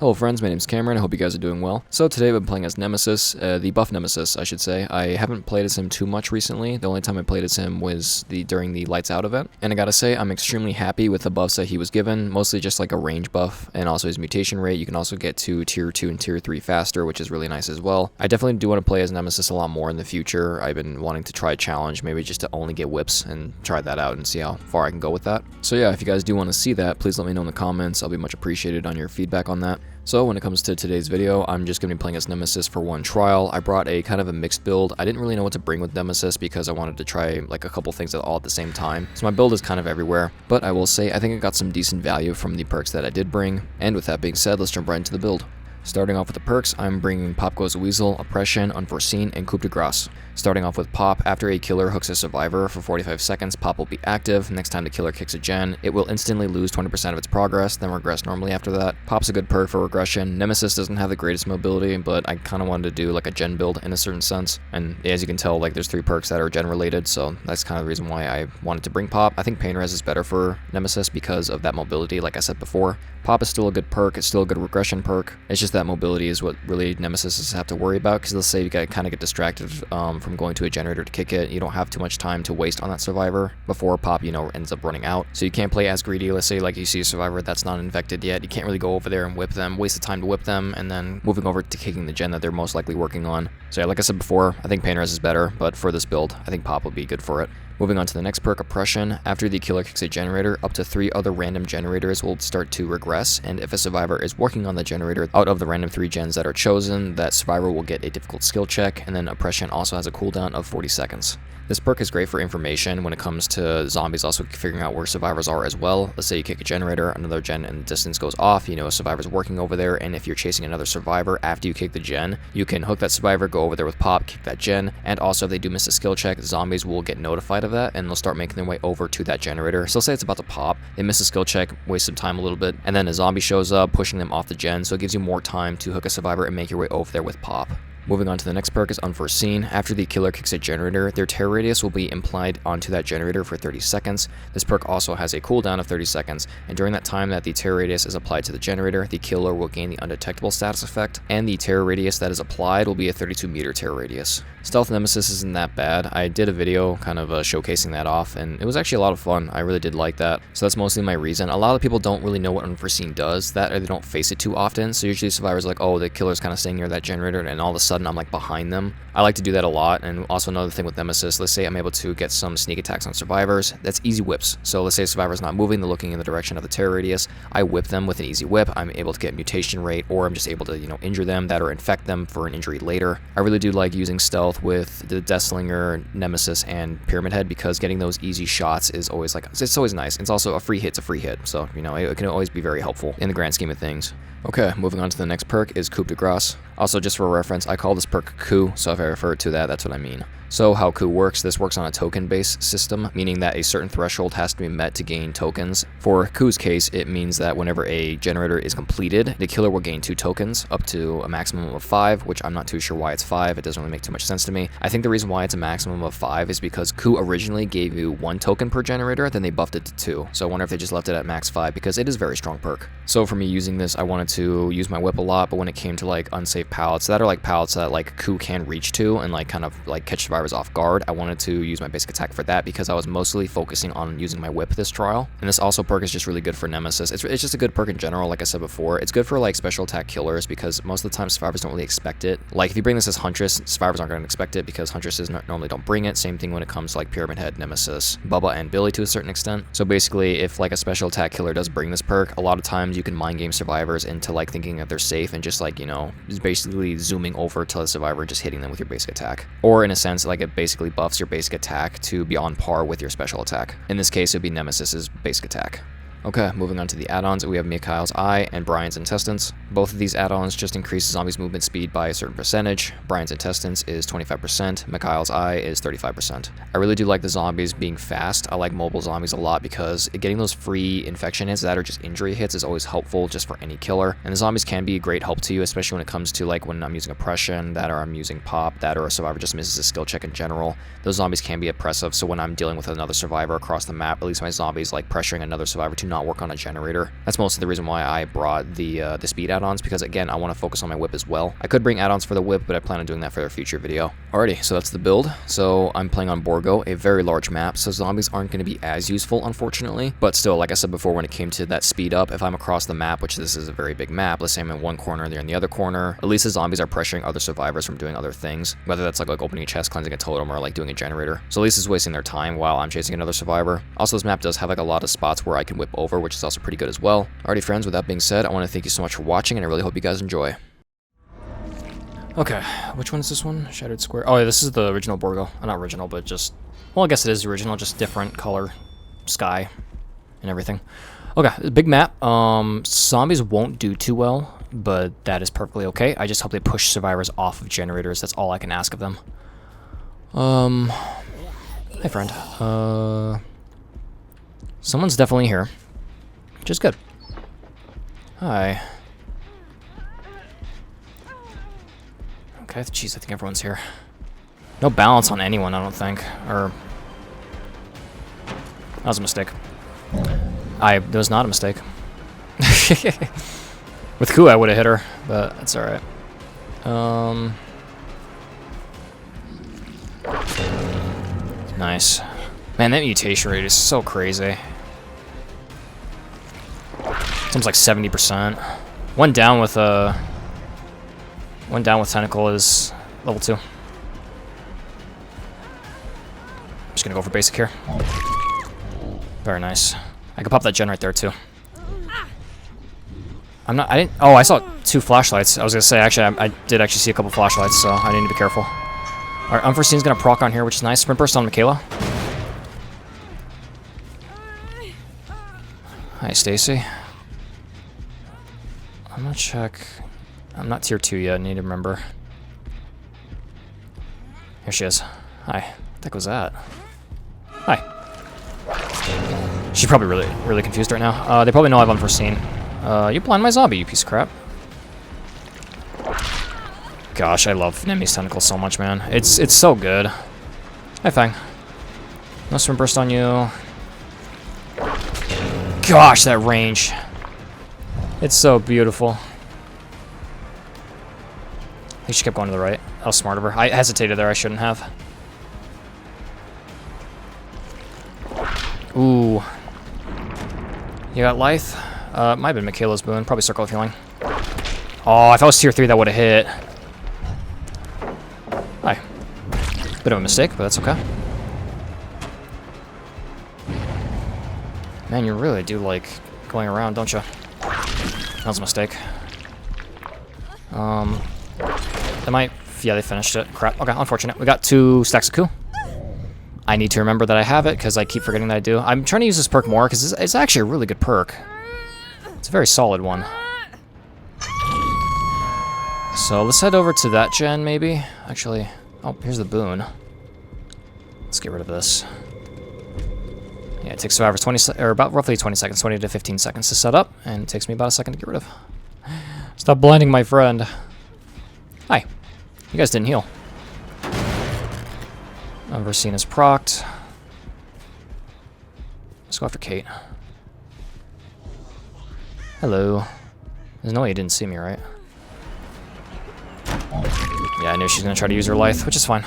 Hello friends, my name's Cameron, I hope you guys are doing well. So today I've been playing as Nemesis, the Buffed Nemesis I should say. I haven't played as him too much recently. The only time I played as him was during the Lights Out event. And I gotta say, I'm extremely happy with the buffs that he was given, mostly just like a range buff, and also his mutation rate. You can also get to tier 2 and tier 3 faster, which is really nice as well. I definitely do want to play as Nemesis a lot more in the future. I've been wanting to try a challenge, maybe just to only get whips and try that out and see how far I can go with that. So yeah, if you guys do want to see that, please let me know in the comments. I'll be much appreciated on your feedback on that. So when it comes to today's video, I'm just going to be playing as Nemesis for one trial. I brought a kind of a mixed build. I didn't really know what to bring with Nemesis because I wanted to try like a couple things all at the same time. So my build is kind of everywhere, but I will say I think I got some decent value from the perks that I did bring. And with that being said, let's jump right into the build. Starting off with the perks, I'm bringing Pop Goes a Weasel, Oppression, Unforeseen, and Coup de Grace. Starting off with Pop, after a killer hooks a survivor for 45 seconds, Pop will be active. Next time the killer kicks a gen, it will instantly lose 20% of its progress, then regress normally after that. Pop's a good perk for regression. Nemesis doesn't have the greatest mobility, but I kind of wanted to do like a gen build in a certain sense. And as you can tell, like there's 3 perks that are gen related, so that's kind of the reason why I wanted to bring Pop. I think Pain Res is better for Nemesis because of that mobility, like I said before. Pop is still a good perk, it's still a good regression perk. It's just that mobility is what really Nemesis have to worry about, because let's say you kind of get distracted from going to a generator to kick it. You don't have too much time to waste on that survivor before Pop, ends up running out. So you can't play as greedy. Let's say like you see a survivor that's not infected yet. You can't really go over there and whip them, waste the time to whip them, and then moving over to kicking the gen that they're most likely working on. So yeah, like I said before, I think Pain Res is better, but for this build, I think Pop will be good for it. Moving on to the next perk, Oppression. After the killer kicks a generator, up to 3 other random generators will start to regress, and if a survivor is working on the generator, out of the random 3 gens that are chosen, that survivor will get a difficult skill check, and then Oppression also has a cooldown of 40 seconds. This perk is great for information when it comes to zombies also figuring out where survivors are as well. Let's say you kick a generator, another gen in the distance goes off, a survivor's working over there, and if you're chasing another survivor after you kick the gen, you can hook that survivor, go over there with Pop, kick that gen, and also if they do miss a skill check, zombies will get notified of that, and they'll start making their way over to that generator. So say it's about to pop, they miss a skill check, waste some time a little bit, and then a zombie shows up, pushing them off the gen, so it gives you more time to hook a survivor and make your way over there with Pop. Moving on to the next perk is Unforeseen. After the killer kicks a generator, their terror radius will be implied onto that generator for 30 seconds. This perk also has a cooldown of 30 seconds, and during that time that the terror radius is applied to the generator, the killer will gain the undetectable status effect, and the terror radius that is applied will be a 32 meter terror radius. Stealth Nemesis isn't that bad. I did a video kind of showcasing that off, and it was actually a lot of fun. I really did like that, so that's mostly my reason. A lot of people don't really know what Unforeseen does, that or they don't face it too often, so usually survivors are like, oh, the killer's kind of staying near that generator, and all of a sudden I'm like behind them. I like to do that a lot. And also another thing with Nemesis, let's say I'm able to get some sneak attacks on survivors, that's easy whips. So let's say a survivor's not moving, they're looking in the direction of the terror radius, I whip them with an easy whip, I'm able to get mutation rate, or I'm just able to injure them that or infect them for an injury later. I really do like using stealth with the Deathslinger, Nemesis, and Pyramid Head, because getting those easy shots is always it's always nice. It's also a free hit, so it can always be very helpful in the grand scheme of things. Okay, moving on to the next perk is Coup de Grace. Also, just for reference, I call this perk Coup, so if I refer to that, that's what I mean. So how Coup works, this works on a token-based system, meaning that a certain threshold has to be met to gain tokens. For Coup's case, it means that whenever a generator is completed, the killer will gain 2 tokens, up to a maximum of 5, which I'm not too sure why it's 5, it doesn't really make too much sense to me. I think the reason why it's a maximum of 5 is because Coup originally gave you 1 token per generator, then they buffed it to 2. So I wonder if they just left it at max 5, because it is a very strong perk. So for me using this, I wanted to use my whip a lot, but when it came to like unsafe pallets, that are like pallets that like Coup can reach to and kind of catch survivors off guard, I wanted to use my basic attack for that because I was mostly focusing on using my whip this trial. And this also perk is just really good for Nemesis. It's just a good perk in general, like I said before. It's good for like special attack killers because most of the time survivors don't really expect it. Like if you bring this as Huntress, survivors aren't going to expect it because Huntresses normally don't bring it. Same thing when it comes to like Pyramid Head, Nemesis, Bubba, and Billy to a certain extent. So basically, if like a special attack killer does bring this perk, a lot of times you can mind game survivors into like thinking that they're safe and just just basically zooming over to the survivor and just hitting them with your basic attack. Or in a sense, like it basically buffs your basic attack to be on par with your special attack. In this case, it would be Nemesis's basic attack. Okay, moving on to the add-ons, we have Mikhail's Eye and Brian's Intestines. Both of these add-ons just increase zombies' movement speed by a certain percentage. Brian's Intestines is 25%, Mikhail's Eye is 35%. I really do like the zombies being fast. I like mobile zombies a lot because getting those free infection hits that are just injury hits is always helpful just for any killer. And the zombies can be a great help to you, especially when it comes to like when I'm using Oppression, that or I'm using Pop, that or a survivor just misses a skill check in general. Those zombies can be oppressive, so when I'm dealing with another survivor across the map, at least my zombies like pressuring another survivor to not work on a generator. That's mostly the reason why I brought the speed add-ons, because again, I want to focus on my whip as well. I could bring add-ons for the whip, but I plan on doing that for a future video. Alrighty, so that's the build. So I'm playing on Borgo, a very large map, so zombies aren't going to be as useful, unfortunately. But still, like I said before, when it came to that speed up, if I'm across the map, which this is a very big map, let's say I'm in one corner and they're in the other corner, at least the zombies are pressuring other survivors from doing other things, whether that's like opening a chest, cleansing a totem, or like doing a generator. So at least it's wasting their time while I'm chasing another survivor. Also, this map does have like a lot of spots where I can whip over, which is also pretty good as well. Alrighty friends, with that being said, I want to thank you so much for watching, and I really hope you guys enjoy. Okay, which one is this one? Shattered Square. Oh yeah, this is the original Borgo. Not original, but just, well, I guess it is original, just different color, sky, and everything. Okay, big map. Zombies won't do too well, but that is perfectly okay. I just hope they push survivors off of generators. That's all I can ask of them. Hi friend. Someone's definitely here, which is good. Hi. Okay, jeez, I think everyone's here. No balance on anyone, I don't think. Or... that was a mistake. That was not a mistake. With Ku, I would have hit her, but that's alright. Nice. Man, that mutation rate is so crazy. It's almost like 70%. One down with tentacle is level 2. I'm just gonna go for basic here. Very nice. I could pop that gen right there too. Oh, I saw 2 flashlights. I was gonna say, actually, I did actually see a couple flashlights, so I need to be careful. Alright, Unforeseen's gonna proc on here, which is nice. Sprint burst on Michaela. Hi, Stacy. I'm gonna check. I'm not tier 2 yet, I need to remember. Here she is. Hi. What the heck was that? Hi. She's probably really confused right now. They probably know I've Unforeseen. You blind my zombie, you piece of crap. Gosh, I love Nemi's tentacle so much, man. It's so good. Hi, Fang. No swim burst on you. Gosh, that range. It's so beautiful. I think she kept going to the right. That was smart of her. I hesitated there, I shouldn't have. Ooh. You got Lithe? It might have been Michaela's boon. Probably Circle of Healing. Oh, if I was tier 3, that would have hit. Hi. Bit of a mistake, but that's okay. Man, you really do like going around, don't you? That was a mistake. They might... yeah, they finished it. Crap. Okay, unfortunate. We got 2 stacks of Ku. I need to remember that I have it, because I keep forgetting that I do. I'm trying to use this perk more, because it's actually a really good perk. It's a very solid one. So let's head over to that gen, maybe. Actually, oh, here's the boon. Let's get rid of this. Yeah, it takes survivors 20 or about roughly 20 seconds, 20 to 15 seconds to set up, and it takes me about a second to get rid of. Stop blinding my friend. Hi. You guys didn't heal. Unforeseen is procced. Let's go after Kate. Hello. There's no way you didn't see me, right? Yeah, I knew she's gonna try to use her Lithe, which is fine.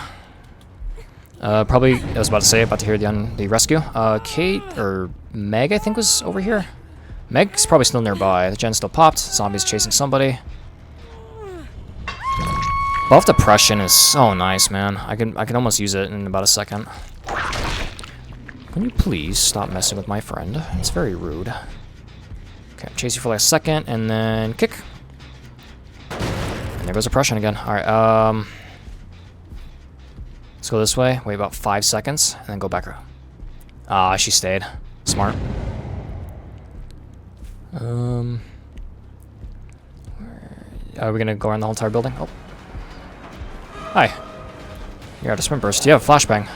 Probably, I was about to say, about to hear the rescue. Kate, or Meg, I think, was over here. Meg's probably still nearby. The gen still popped. Zombie's chasing somebody. Buffed Depression is so nice, man. I can almost use it in about a second. Can you please stop messing with my friend? It's very rude. Okay, chase you for like a second, and then kick. And there goes Oppression again. Alright, let's go this way, wait about 5 seconds, and then go back. Ah, she stayed. Smart. Are we gonna go around the whole entire building? Oh. Hi. You're out of sprint burst. You have flashbang.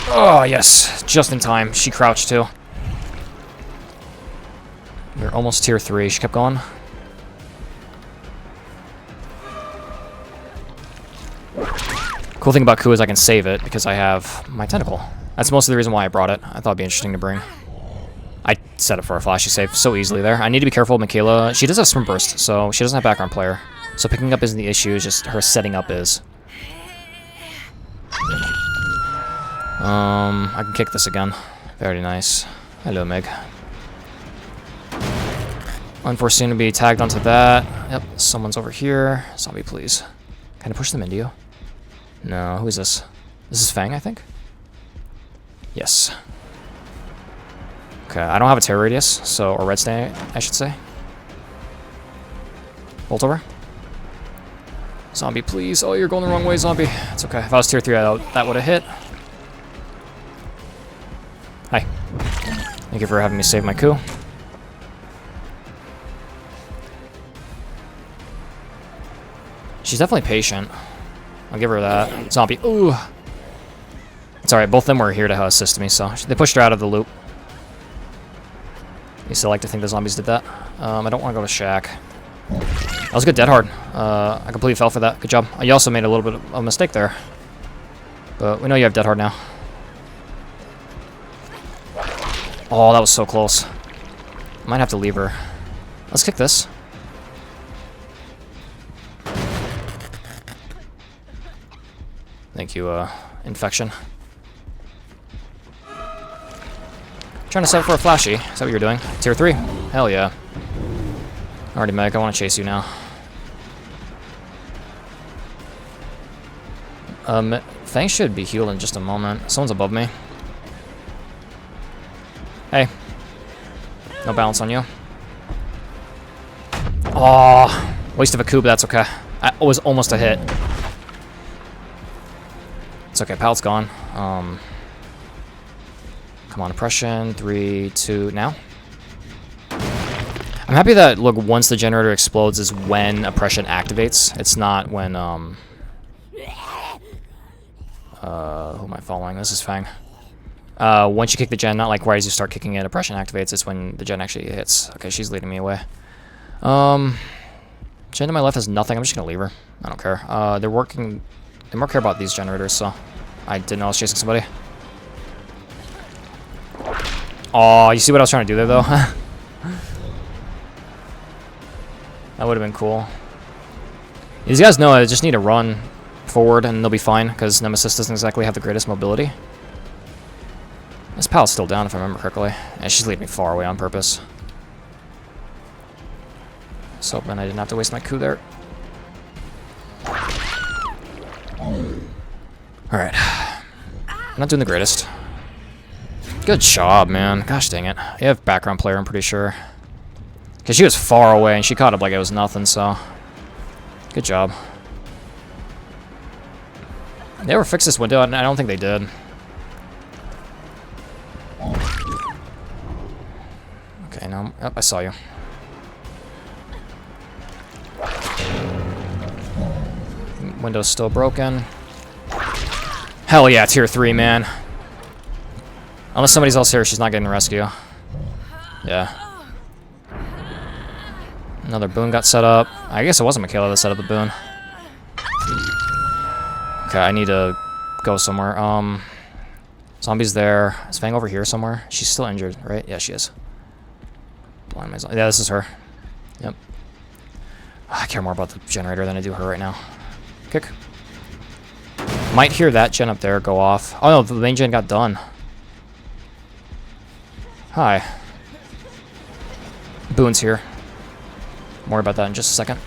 Oh, yes. Just in time. She crouched, too. We're almost tier 3. She kept going. Cool thing about Ku is I can save it because I have my tentacle. That's most of the reason why I brought it. I thought it'd be interesting to bring. I set it for a flashy save so easily there. I need to be careful with Michaela. She does have Swim Burst, so she doesn't have background player. So picking up isn't the issue, it's just her setting up is. I can kick this again. Very nice. Hello, Meg. Unforeseen to be tagged onto that. Yep, someone's over here. Zombie, please. Can I push them into you? No, who is this? This is Fang, I think? Yes. Okay, I don't have a terror radius, so, or red stain, I should say. Bolt over. Zombie, please. Oh, you're going the wrong way, zombie. It's okay. If I was tier 3, that would have hit. Hi. Thank you for having me save my Ku. She's definitely patient. I'll give her that. Zombie. Ooh. It's alright, both of them were here to assist me, so they pushed her out of the loop. I used to like to think the zombies did that. I don't want to go to Shack. That was a good dead hard. I completely fell for that. Good job. You also made a little bit of a mistake there. But we know you have dead hard now. Oh, that was so close. Might have to leave her. Let's kick this. Thank you, Infection. Trying to set up for a flashy. Is that what you're doing? Tier 3? Hell yeah. Alrighty, Meg, I want to chase you now. Fang should be healed in just a moment. Someone's above me. Hey. No balance on you. Oh, waste of a Ku, but that's okay. It was almost a hit. It's okay, pallet's gone. Come on, oppression. 3, 2, now. I'm happy that, look, once the generator explodes is when oppression activates. It's not when, who am I following? This is Fang. Once you kick the gen, not like right as you start kicking it, oppression activates. It's when the gen actually hits. Okay, she's leading me away. Gen to my left has nothing. I'm just gonna leave her. I don't care. They're working. They more care about these generators, so I didn't know I was chasing somebody. Oh, you see what I was trying to do there, though? That would have been cool. These guys know I just need to run forward and they'll be fine, because Nemesis doesn't exactly have the greatest mobility. This pal's still down, if I remember correctly. Yeah, she's leaving me far away on purpose. So hoping I didn't have to waste my Ku there. Alright. I'm not doing the greatest. Good job, man. Gosh dang it. You have background player, I'm pretty sure. Because she was far away and she caught up like it was nothing, so. Good job. They ever fix this window? I don't think they did. Okay, now. Oh, I saw you. Window's still broken. Hell yeah, tier 3, man. Unless somebody's else here, she's not getting the rescue. Yeah. Another boon got set up. I guess it wasn't Michaela that set up the boon. Okay, I need to go somewhere. Zombie's there. Is Fang over here somewhere? She's still injured, right? Yeah, she is. Blind my zombie. Yeah, this is her. Yep. I care more about the generator than I do her right now. Kick. Might hear that gen up there go off. Oh no, the main gen got done. Hi. Boon's here. More about that in just a second.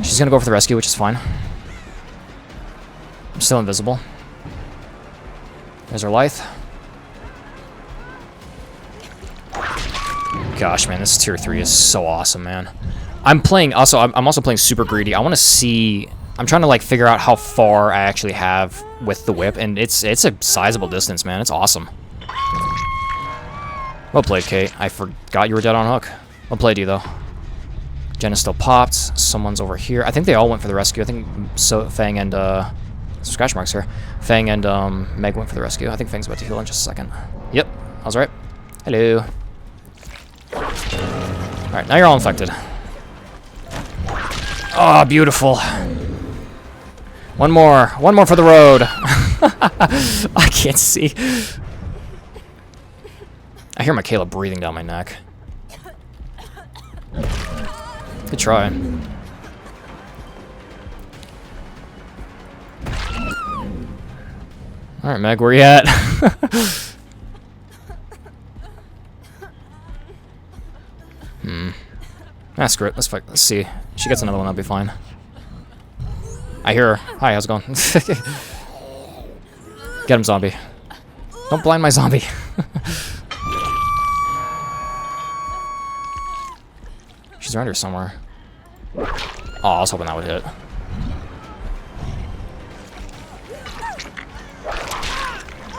She's gonna go for the rescue, which is fine. I'm still invisible. There's her Lithe. Gosh, man, this tier 3 is so awesome, man. I'm also playing super greedy. I want to see. I'm trying to like figure out how far I actually have with the whip, and it's a sizable distance, man. It's awesome. Well played, Kate. I forgot you were dead on hook. Well played, you though. Jen is still popped. Someone's over here. I think they all went for the rescue. I think so. Fang and some scratch marks here. Fang and Meg went for the rescue. I think Fang's about to heal in just a second. Yep, I was right. Hello. All right, now you're all infected. Oh, beautiful. One more for the road. I can't see. I hear Michaela breathing down my neck. Good try. Alright, Meg, where you at? Ah, screw it. Let's fight. Let's see. She gets another one, that'll be fine. I hear her. Hi, how's it going? Get him, zombie. Don't blind my zombie. She's around here somewhere. Oh, I was hoping that would hit.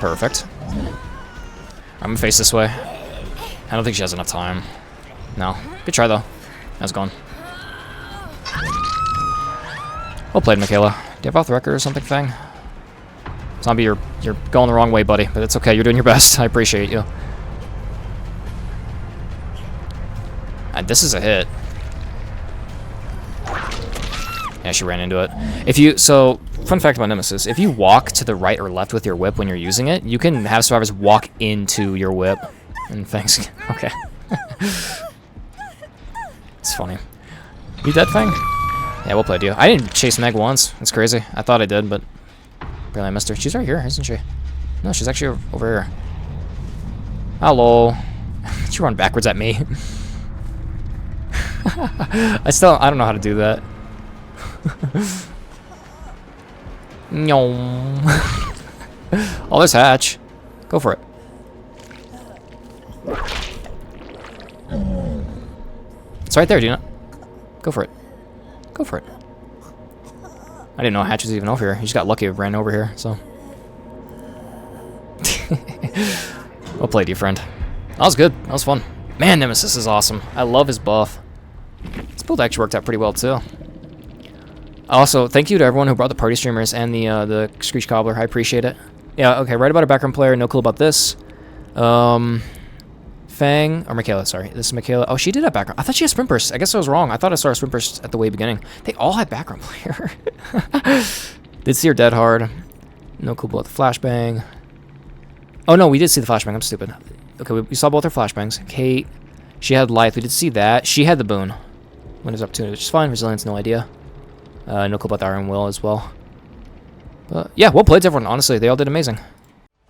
Perfect. I'm gonna face this way. I don't think she has enough time. No. Good try, though. How's it going? Well played, Michaela. Do you have off the record or something, Fang? Zombie, you're going the wrong way, buddy. But it's okay. You're doing your best. I appreciate you. And this is a hit. Yeah, she ran into it. So, fun fact about Nemesis, if you walk to the right or left with your whip when you're using it, you can have survivors walk into your whip. And thanks. Okay. It's funny. You dead, Fang? Yeah, well played, you. I didn't chase Meg once. It's crazy. I thought I did, but apparently I missed her. She's right here, isn't she? No, she's actually over here. Hello. She run backwards at me. I don't know how to do that. No. Oh, there's Hatch. Go for it. It's right there, do you not? Go for it. Go for it. I didn't know Hatch was even over here. He just got lucky and ran over here, so. Well played, you friend. That was good. That was fun. Man, Nemesis is awesome. I love his buff. This build actually worked out pretty well, too. Also, thank you to everyone who brought the party streamers and the Screech Cobbler. I appreciate it. Yeah, okay, right about a background player. No clue about this. Fang, or Michaela, sorry. This is Michaela. Oh, she did have background. I thought she had sprint burst. I guess I was wrong. I thought I saw her sprint burst at the way beginning. They all had background player. Did see her dead hard. No clue about the flashbang. Oh, no, we did see the flashbang. I'm stupid. Okay, we saw both her flashbangs. Kate, she had life. We did see that. She had the boon. Winner's opportunity, which is fine. Resilience, no idea. No clue about the Iron Will as well. But yeah, well played to everyone. Honestly, they all did amazing.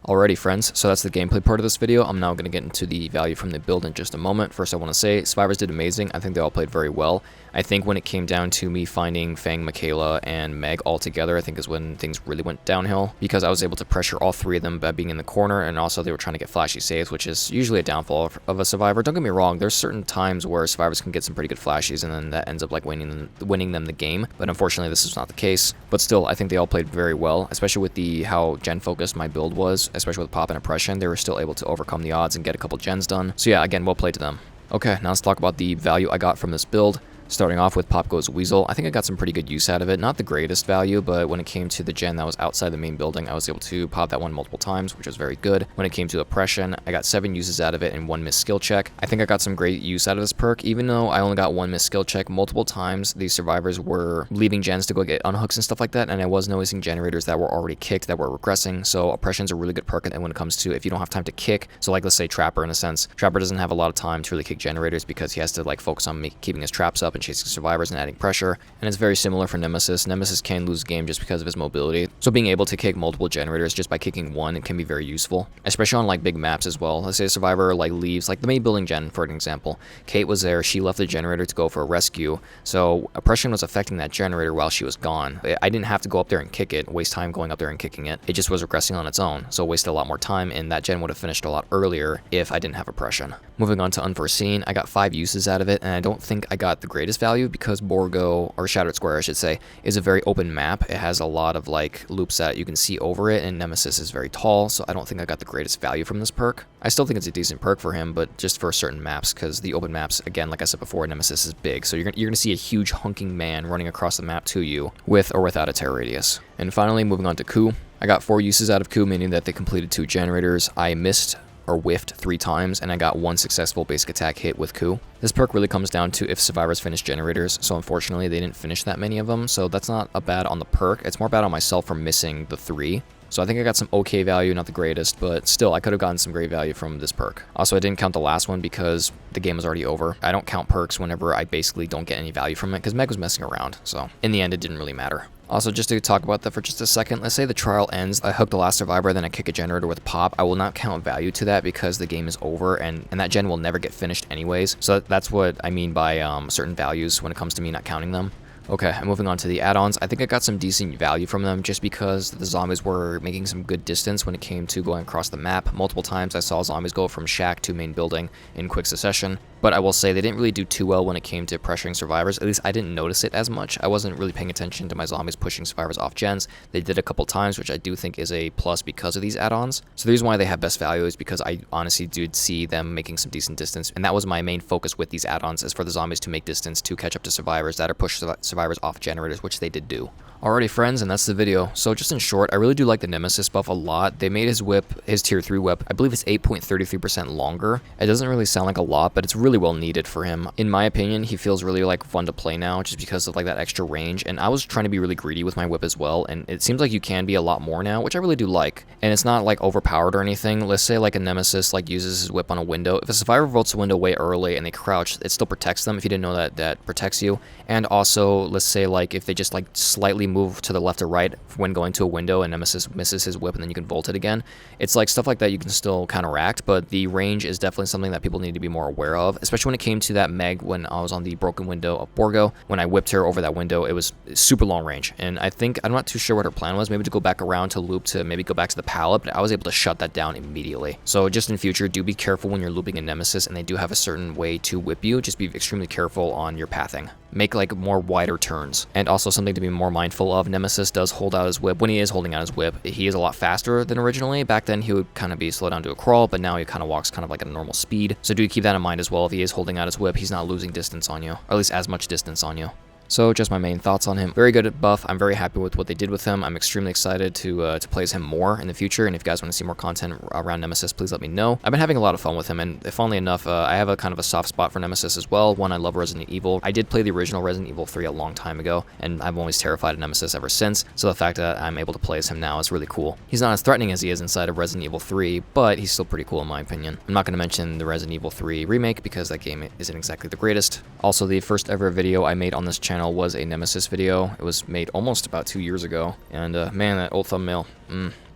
Alrighty, friends, so that's the gameplay part of this video. I'm now going to get into the value from the build in just a moment. First, I want to say, survivors did amazing. I think they all played very well. I think when it came down to me finding Fang, Michaela, and Meg all together, I think is when things really went downhill, because I was able to pressure all three of them by being in the corner, and also they were trying to get flashy saves, which is usually a downfall of a survivor. Don't get me wrong, there's certain times where survivors can get some pretty good flashies, and then that ends up like winning them the game, but unfortunately this is not the case. But still, I think they all played very well, especially with how gen-focused my build was, especially with pop and oppression. They were still able to overcome the odds and get a couple gens done. So yeah, again, well played to them. Okay, now let's talk about the value I got from this build. Starting off with Pop Goes Weasel, I think I got some pretty good use out of it. Not the greatest value, but when it came to the gen that was outside the main building, I was able to pop that one multiple times, which was very good. When it came to Oppression, I got 7 uses out of it and 1 missed skill check. I think I got some great use out of this perk, even though I only got 1 missed skill check multiple times. These survivors were leaving gens to go get unhooks and stuff like that, and I was noticing generators that were already kicked that were regressing, so Oppression's a really good perk when it comes to if you don't have time to kick. So like, let's say Trapper, in a sense. Trapper doesn't have a lot of time to really kick generators because he has to like focus on keeping his traps up and chasing survivors and adding pressure, and it's very similar for Nemesis. Nemesis can lose a game just because of his mobility, so being able to kick multiple generators just by kicking one, it can be very useful, especially on like big maps as well. Let's say a survivor like leaves, like the main building gen for an example. Kate was there, she left the generator to go for a rescue, so Oppression was affecting that generator while she was gone. I didn't have to go up there and kick it, waste time going up there and kicking it. It just was regressing on its own, so wasted a lot more time, and that gen would have finished a lot earlier if I didn't have Oppression. Moving on to Unforeseen, I got 5 uses out of it, and I don't think I got the greatest value because Borgo, or Shattered Square I should say, is a very open map. It has a lot of like loops that you can see over it, and Nemesis is very tall, so I don't think I got the greatest value from this perk. I still think it's a decent perk for him, but just for certain maps, because the open maps, again, like I said before, Nemesis is big, so you're gonna see a huge hunking man running across the map to you, with or without a terror radius. And finally, moving on to Ku. I got 4 uses out of Ku, meaning that they completed 2 generators. I missed or whiffed 3 times, and I got 1 successful basic attack hit with Coup. This perk really comes down to if survivors finish generators, so unfortunately they didn't finish that many of them, so that's not a bad on the perk. It's more bad on myself for missing the 3. So I think I got some okay value, not the greatest, but still I could have gotten some great value from this perk. Also, I didn't count the last one because the game was already over. I don't count perks whenever I basically don't get any value from it because Meg was messing around, so in the end it didn't really matter. Also, just to talk about that for just a second, let's say the trial ends, I hook the last survivor, then I kick a generator with pop. I will not count value to that because the game is over and that gen will never get finished anyways. So that's what I mean by certain values when it comes to me not counting them. Okay, moving on to the add-ons. I think I got some decent value from them just because the zombies were making some good distance when it came to going across the map. Multiple times I saw zombies go from shack to main building in quick succession. But I will say they didn't really do too well when it came to pressuring survivors. At least I didn't notice it as much. I wasn't really paying attention to my zombies pushing survivors off gens. They did a couple times, which I do think is a plus because of these add-ons. So the reason why they have best value is because I honestly did see them making some decent distance. And that was my main focus with these add-ons, is for the zombies to make distance to catch up to survivors that are push survivors off generators, which they did do. Alrighty friends, and that's the video. So just in short, I really do like the Nemesis buff a lot. They made his whip, his tier 3 whip, I believe it's 8.33% longer. It doesn't really sound like a lot, but it's really well needed for him. In my opinion, he feels really like fun to play now just because of like that extra range. And I was trying to be really greedy with my whip as well, and it seems like you can be a lot more now, which I really do like. And it's not like overpowered or anything. Let's say like a Nemesis like uses his whip on a window. If a survivor vaults a window way early and they crouch, it still protects them. If you didn't know that, that protects you. And also, let's say like if they just like slightly move to the left or right when going to a window and Nemesis misses his whip and then you can vault it again. It's like stuff like that you can still counteract, but the range is definitely something that people need to be more aware of, especially when it came to that Meg when I was on the broken window of Borgo. When I whipped her over that window, it was super long range, and I think, I'm not too sure what her plan was, maybe to go back around to loop to maybe go back to the pallet, but I was able to shut that down immediately. So just in future, do be careful when you're looping a Nemesis and they do have a certain way to whip you. Just be extremely careful on your pathing. Make like more wider turns. And also something to be more mindful of, Nemesis does hold out his whip. When he is holding out his whip, he is a lot faster than originally. Back then he would kind of be slow down to a crawl, but now he kind of walks kind of like at a normal speed. So do keep that in mind as well. If he is holding out his whip, he's not losing distance on you, or at least as much distance on you. So just my main thoughts on him. Very good at buff. I'm very happy with what they did with him. I'm extremely excited to play as him more in the future. And if you guys want to see more content around Nemesis, please let me know. I've been having a lot of fun with him, and funnily enough, I have a kind of a soft spot for Nemesis as well. One, I love Resident Evil. I did play the original Resident Evil 3 a long time ago, and I've always terrified of Nemesis ever since. So the fact that I'm able to play as him now is really cool. He's not as threatening as he is inside of Resident Evil 3, but he's still pretty cool in my opinion. I'm not going to mention the Resident Evil 3 remake because that game isn't exactly the greatest. Also, the first ever video I made on this channel was a Nemesis video. It was made almost about 2 years ago, and man, that old thumbnail,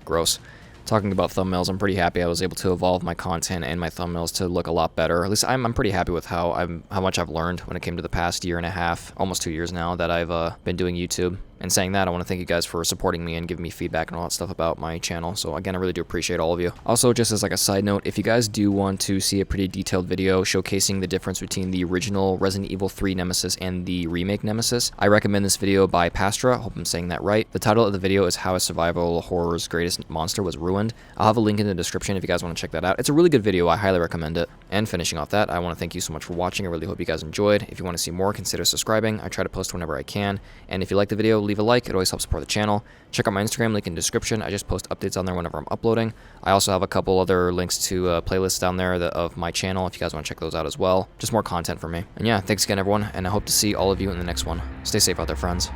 gross. Talking about thumbnails, I'm pretty happy I was able to evolve my content and my thumbnails to look a lot better. At least I'm pretty happy with how much I've learned when it came to the past year and a half, almost 2 years now that I've been doing YouTube. And saying that, I want to thank you guys for supporting me and giving me feedback and all that stuff about my channel. So again, I really do appreciate all of you. Also, just as like a side note, if you guys do want to see a pretty detailed video showcasing the difference between the original Resident Evil 3 Nemesis and the remake Nemesis, I recommend this video by Pastra. Hope I'm saying that right. The title of the video is How a Survival Horror's Greatest Monster Was Ruined. I'll have a link in the description if you guys want to check that out. It's a really good video. I highly recommend it. And finishing off that, I want to thank you so much for watching. I really hope you guys enjoyed. If you want to see more, consider subscribing. I try to post whenever I can. And if you like the video, leave a like. It always helps support the channel. Check out my Instagram, link in the description. I just post updates on there whenever I'm uploading. I also have a couple other links to playlists down there of my channel if you guys want to check those out as well. Just more content for me. And yeah, thanks again everyone, and I hope to see all of you in the next one. Stay safe out there, friends.